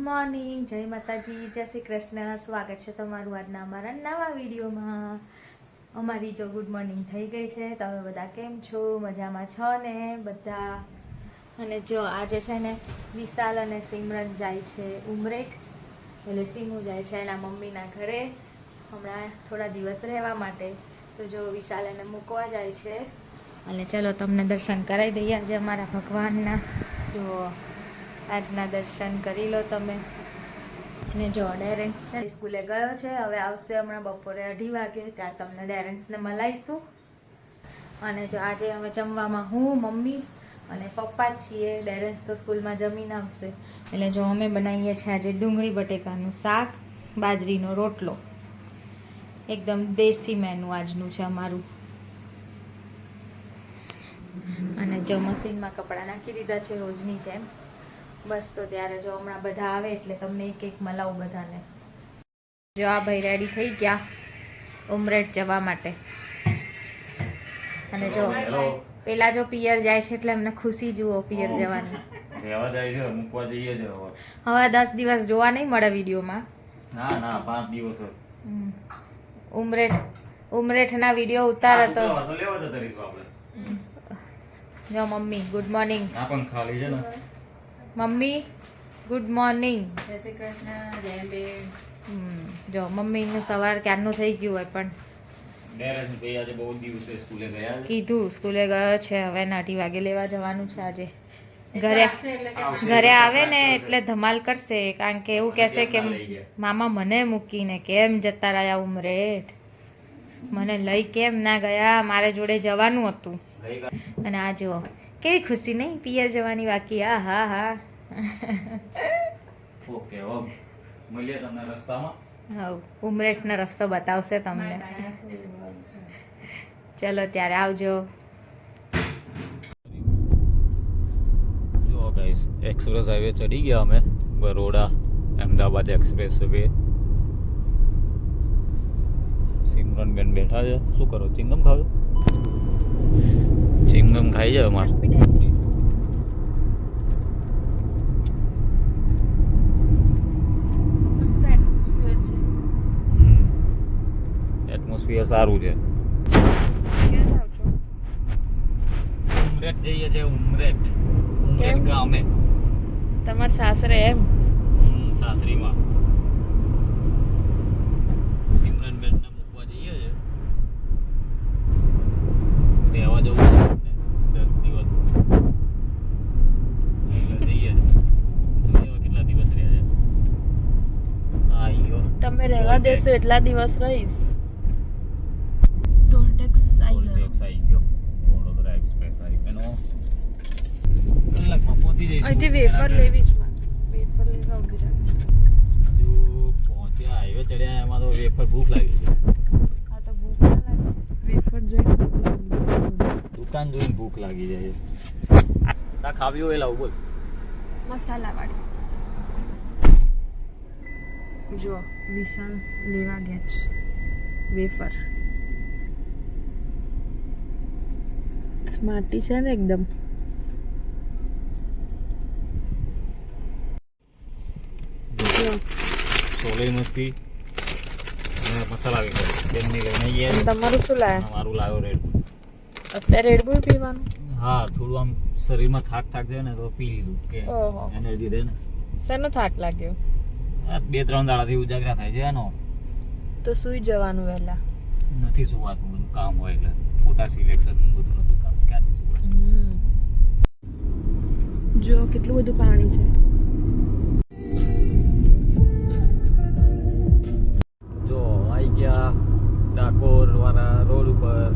Morning, જય માતાજી, જય શ્રી કૃષ્ણ. સ્વાગત છે તમારું આજના અમારા નવા વિડીયોમાં. અમારી જો ગુડ મોર્નિંગ થઈ ગઈ છે. તમે બધા કેમ છો? મજામાં છો ને બધા? અને જો આજે છે ને વિશાલ અને સિમરન જાય છે ઉમરેઠ, એટલે સીમુ જાય છે એના મમ્મીના ઘરે હમણાં થોડા દિવસ રહેવા માટે. તો જો વિશાલ એને મૂકવા જાય છે. અને ચલો તમને દર્શન કરાવી દઈએ આજે અમારા ભગવાનના. જો આજના દર્શન કરી લો તમે. અને જો ડેરેન્સ છે સ્કૂલે ગયો છે, હવે આવશે હમણાં બપોરે 2:30 વાગે, ત્યાં તમને ડેરેન્સને મળાવીશું. અને જો આજે હવે જમવામાં હું, મમ્મી અને પપ્પા જ છીએ. ડેરેન્સ તો સ્કૂલમાં જમીને આવશે, એટલે જો અમે બનાવીએ છીએ આજે ડુંગળી બટેકાનું શાક, બાજરીનો રોટલો. એકદમ દેશી મેનુ આજનું છે અમારું. અને જો મશીનમાં કપડાં નાખી દીધા છે રોજની જેમ. બસ તો ત્યારે જો હમણાં બધા આવે એટલે તમને એક એક મલાવું બધાને. જો આ ભાઈ રેડી થઈ ગયા ઉમરેઠ જવા માટે. અને જો પેલા જો પિયર જાય છે એટલે એમને ખુશી જુઓ પિયર જવાની. રહેવા જાય છે, મૂકવા જઈએ છે હવે 10 દિવસ જોવા નહીં મળે વિડીયોમાં. ના 5 દિવસ ઉમરેઠના વિડીયો ઉતારે તો લેવા જતા રહીશું આપણે. જો મમ્મી ગુડ મોર્નિંગ. આ પણ ખાલી છે ને મમ્મી ગુડ મોર્નિંગ. જય શ્રી કૃષ્ણ, જય બેન. જો મમ્મીનું સવાર ક્યારનું થઈ ગયું હોય પણ ડેરેસ ભાઈ આજે બહુ દિવસે સ્કૂલે ગયા છે. કીધું સ્કૂલે ગયો છે, હવે 2:30 વાગે લેવા જવાનું છે. આજે ઘરે આવે ને એટલે ધમાલ કરશે, કારણ કે એવું કહેશે કે મામા મને મૂકીને કેમ જતા રહ્યા ઉમરેઠ, મને લઈ કેમ ના ગયા, મારે જોડે જવાનું હતું. અને આ જુઓ કેવી ખુશી નહીં, પિયર જવાની બાકી. હા હા હા. ઓકે મળીએ તમને રસ્તામાં. હા, ઉમરેઠનો રસ્તો બતાવશે તમને. ચલો ત્યારે આવજો. જો ગાઈસ એક્સપ્રેસ હાઈવે ચડી ગયા અમે, બરોડા અમદાવાદ એક્સપ્રેસ વે. સિમરન બેન બેઠા છે. શું કરો? ચિંગમ ખાવ? ચિંગમ ખાઈ જાય અમારે. એટમોસ્ફિયર સારું છે. ઉમરેઠ જઈએ છે, ઉમરેઠ ગામે. તમાર સાસરે એમ? સાસરીમાં સિમરન બેન ને મૂકવા જઈએ છે. રહેવા જવું છે 10 દિવસ એટલે જઈએ છે. જોઈએ કેટલા દિવસ રહે છે. આયો તમે રહેવા દેશો એટલા દિવસ રહીશ. ટોલ ટેક્સ આવી ગયો. વડોદરા એક્સપ્રેસ હાઈવેનો કલાકમાં પહોંચી જઈશું. અહીંથી વેફર લેવી જ માં. વેફર લેવા ઉભી રહે. હજુ પહોંચ્યા, હાઈવે ચડ્યા, એમાં તો વેફર ભૂખ લાગી છે. આ તો ભૂખ ના લાગે, વેફર જોઈને ભૂખ લાગી. દુકાન જોઈને ભૂખ લાગી જાય. તા ખાવી હોય લાવ બોલ. મસાલા વાળી. જો વિશાલ લેવા ગયા છે વેફર. સ્માર્ટી છે ને એકદમ. છોલે મસ્તી અને મસાલા વેફર બેનની લઈને ગયા. તમારું શું લાયા? મારું લાવ્યો રેડ. અત્યારે રેડબુલ પીવાનું? હા, થોડું આમ શરીરમાં થાક છે ને તો પી લીધું કે ઓહો. એનર્જી રહે ને. શેનો થાક લાગ્યો? 2-3 દાડાથી ઉજાગરા થાય છે એનો. તો સુઈ જવાનું વહેલા. નથી સુવાતું, બધું કામ હોય એટલે ફોટા સિલેક્શન બધું નતું કામ. ક્યાંથી સુવાનું? જો કેટલું બધું પાણી છે. જો આવી ગયા ડાકોર વાળા રોડ ઉપર.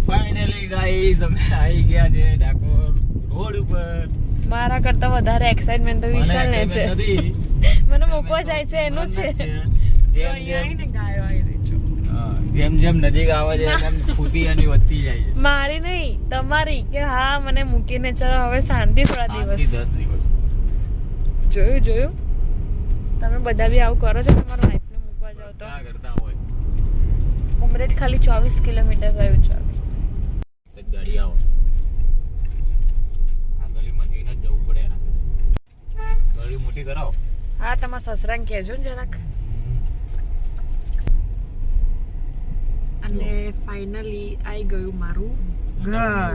ફાઇનલી ગાઈસ અમે આવી ગયા છે ડાકોર રોડ ઉપર. મારા કરતા વધારે એક્સાઇટમેન્ટ તો વિશાલ ને છે. મને મૂકવા જાય છે એનું છે. જેમ જેમ નજીક આવે છે એમ ખુશી એની વધતી જાય છે. મારી નહીં તમારી, કે હા મને મૂકીને ચલો હવે શાંતિ થોડા દિવસ. 10 દિવસ જોયું તમે બધા બી આવું કરો છો, તમારા વાઈફને મૂકવા જાવ તો. કરતા હોય ઉમરેઠ ખાલી 24 કિલોમીટર ગયું છે. જ ગાડી આવે. આ ગલીમાં થઈને જ જવું પડે એના કરતા. ગળી મોટી કરાવો. હા તમારા સસરાને કહેજો ને જરાક. અને ફાઇનલી આવી ગયું મારું ઘર.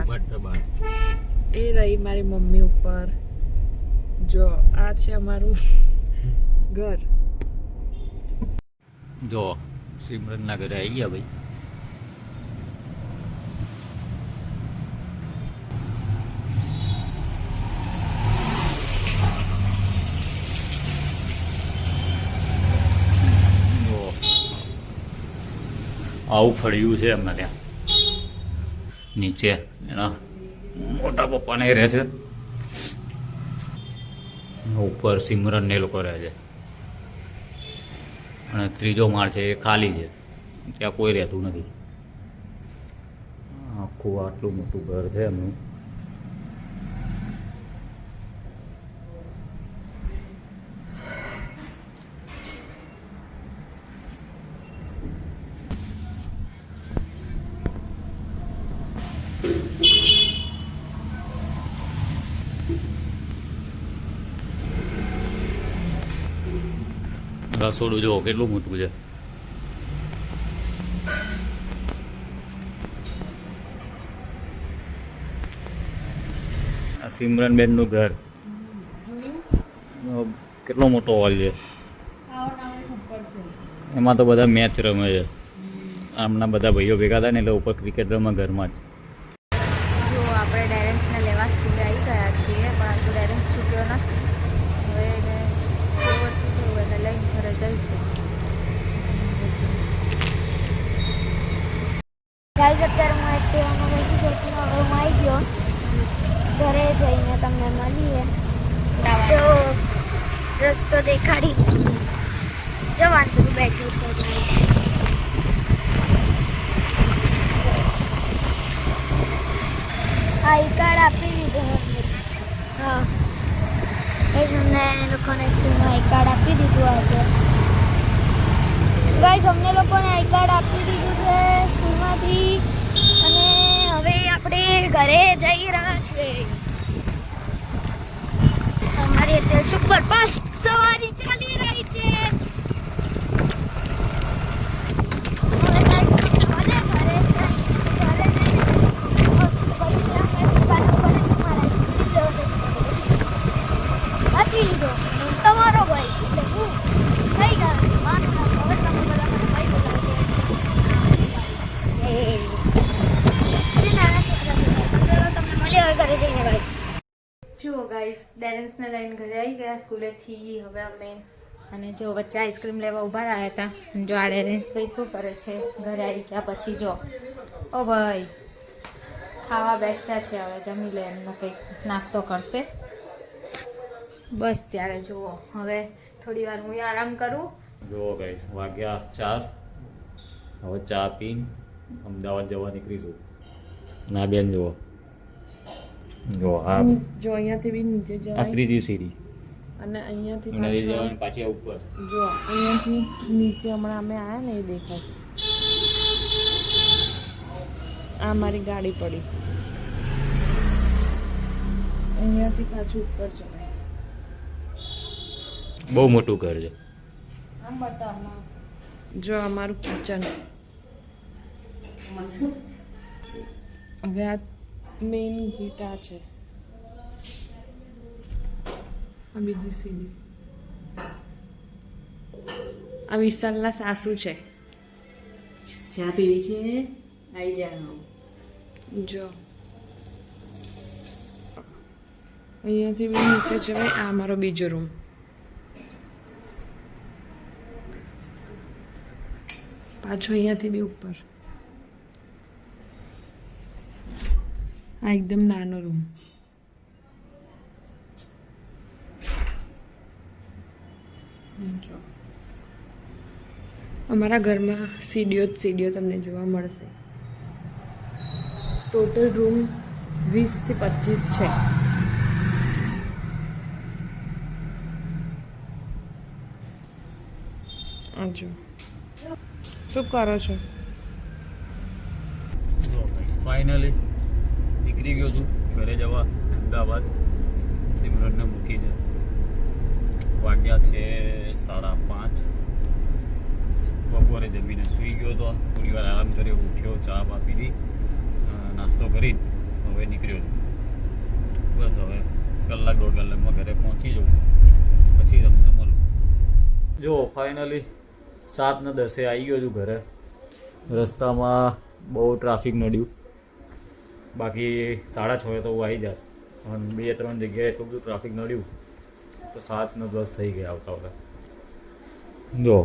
એ રહી મારી મમ્મી ઉપર. જો આ છે અમારું ઘર. જો સિમરનના ઘરે આવી ગયા ભાઈ. આવું ફળ્યું છે એમને ત્યાં નીચે એના મોટા પપ્પાને રહે છે. ઉપર સિમરન ને લોકો રહે છે અને ત્રીજો માળ છે એ ખાલી છે, ત્યાં કોઈ રહેતું નથી. આખું આટલું મોટું ઘર છે એમનું. રસોડું જુઓ કેટલું મોટું છે. આ સિમરનબેન નું ઘર. કેટલો મોટો હોલ છે. એમાં તો બધા મેચ રમે છે. આમના બધા ભાઈઓ ભેગા થાય ને એટલે ઉપર ક્રિકેટ રમે ઘરમાં જ. જો આપણે ડેરેન્સને લેવા સ્કૂલે આવી ગયા છીએ, પણ આજુ ડેરેન્સ છૂટ્યો નથી. હવે એને જેવો છૂટ્યો એને લઈને ઘરે જઈશું. ગાઈસ અત્યારે હું એક્ટિવામાં બેસી ગઈ છું. હવે હું આવી ગયો ઘરે જઈને તમને મળીએ. જો રસ્તો દેખાડી જવાનું બેઠું છે. આઈ કાર્ડ આપી દીધું. હા એ જ અમને લોકોને સ્કૂલમાં આઈ કાર્ડ આપી દીધું આજે. ગાઈસ અમને લોકોને આઈ કાર્ડ આપી દીધું છે સ્કૂલમાંથી અને હવે આપણે ઘરે જઈ રહ્યા છીએ. અમારી અત્યારે સુપરફાસ્ટ સવારી ચાલી રહી છે. હવે ગાઈસ ભલે ઘરે જઈ ઘરે જઈને પૈસા દુકાનો પર મારા સ્કૂલ વાંચી લીધો તમારો ભાઈ એટલે હું થઈ ગયા. હવે તમે બધા મને ભાઈ બોલાવજો. નાના છોકરા ચલો તમને મળીએ હવે ઘરે જઈને. ભાઈ જુઓ ગાઈસ, ડેરેન્સને લઈને ઘરે આવી ગયા સ્કૂલેથી. હવે અમે અને જો વચ્ચે આઈસ્ક્રીમ લેવા ઊભા રહ્યા હતા. જો આ ડેરેન્સ ભાઈ શું કરે છે, ઘરે આવી ગયા પછી જો ઓ ભાઈ ખાવા બેસ્યા છે. હવે જમી લે, એમનો કંઈક નાસ્તો કરશે બસ. ત્યારે જુઓ હવે થોડી વાર હું આરામ કરું. જુઓ ગાઈસ વાગ્યા 4. હવે ચા પીને અમદાવાદ જવા નીકળીશું. ના બેન જુઓ જો આ જો અહીંયાથી બી નીચે આ જવાય ત્રીજી સીડી અને અહીંયાથી નથી પાછું જવાનું પાછી આ ઉપર. જો અહીંયાથી નીચે હમણાં અમે આવ્યા ને એ દેખાય. આ મારી ગાડી પડી. અહીંયાથી પાછું ઉપર જવાય. બહુ મોટું ઘર છે. આમ બતાવમાં જો અમારું કિચન. હવે આ મેઇન ગેટ આ છે. આ બીજી સીડી. આ વિશાલના સાસુ છે. ચા પીવી છે આવી જાઓ. જો અહીંયાથી બી નીચે જવાય. આ અમારો બીજો રૂમ. પાછો અહીંયાથી બી ઉપર. આ એકદમ નાનો રૂમ. જો અમારા ઘરમાં સીડીઓ જ સીડીઓ તમને જોવા મળશે. ટોટલ રૂમ 20 થી 25 છે. જો શું કરો છો? ફાઇનલી નીકળી ગયો છું ઘરે જવા અમદાવાદ સિમરનને મૂકીને. વાગ્યા છે 5:30. બપોરે જમીને સૂઈ ગયો હતો, થોડી વાર આરામ કર્યો, ઉઠ્યો, ચા બા પીધી, નાસ્તો કરી હવે નીકળ્યો છું. બસ હવે કલાક 1.5 કલાકમાં ઘરે પહોંચી જાઉં, પછી તમને મળું. જો ફાઇનલી 7:10 આવી ગયો છું ઘરે. રસ્તામાં બહુ ટ્રાફિક નડ્યું, બાકી 6:30 તો હું આવી જાત, પણ 2-3 જગ્યાએ એટલું બધું ટ્રાફિક નડ્યું તો 7:10 થઈ ગયા આવતા આવતા. જો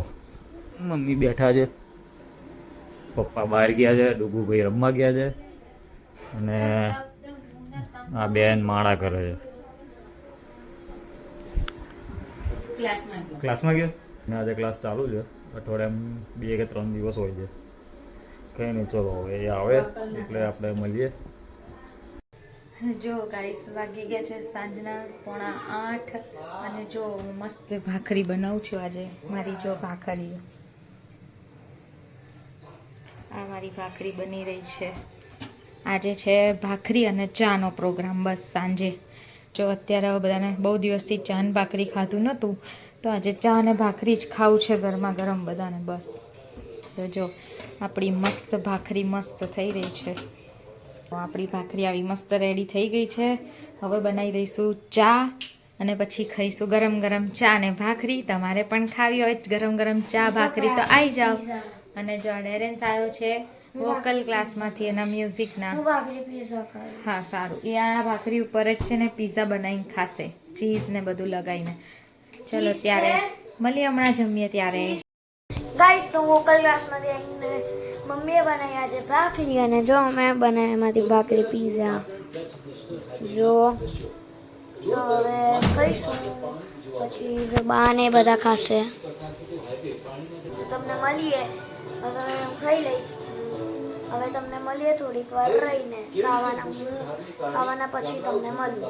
મમ્મી બેઠા છે, પપ્પા બહાર ગયા છે, ડુગુભાઈ રમવા ગયા છે, અને આ બેન માળા કરે છે. ક્લાસમાં ગયા ને આજે ક્લાસ ચાલુ છે, અઠવાડિયામાં 2 કે 3 દિવસ હોય છે. કંઈ નહીં, ચલો હવે એ આવે એટલે આપણે મળીએ. જો ગાઈસ વાગી ગયા છે સાંજના 7:45 અને જો હું મસ્ત ભાખરી બનાવું છું આજે. મારી જો ભાખરી, આ મારી ભાખરી બની રહી છે. આજે છે ભાખરી અને ચાનો પ્રોગ્રામ. બસ સાંજે જો અત્યારે હવે બધાને બહુ દિવસથી ચા ને ભાખરી ખાધું નહોતું, તો આજે ચા અને ભાખરી જ ખાવું છે ગરમા ગરમ બધાને. બસ તો જો આપણી મસ્ત ભાખરી મસ્ત થઈ રહી છે. આપણી ભાખરી આવી મસ્ત રેડી થઈ ગઈ છે. હવે બનાવી દઈશું ચા અને પછી ખાઈશું ગરમ ગરમ ચા ને ભાખરી. તમારે પણ ખાવી હોય ગરમ ગરમ ચા ભાખરી તો આવી જાઓ. અને જો ડેરેન્સ આવ્યો છે વોકલ ક્લાસમાંથી એના મ્યુઝિકના. હા સારું, એ આ ભાખરી ઉપર જ છે ને પીઝા બનાવીને ખાશે, ચીઝ ને બધું લગાવીને. ચલો ત્યારે મળીએ, હમણાં જમીએ ત્યારે. ગાઈસ તો વોકલ ક્લાસમાંથી આવીને મમ્મીએ બનાવી આજે ભાખરી અને જો અમે બનાવ્યા એમાંથી ભાખરી પીઝા. જો હવે ખાઈશું, પછી જો બા ને બધા ખાશે. તમને મળીએ, હવે હું ખાઈ લઈશ. હવે તમને મળીએ થોડીક વાર રહીને, ખાવાના પછી તમને મળું.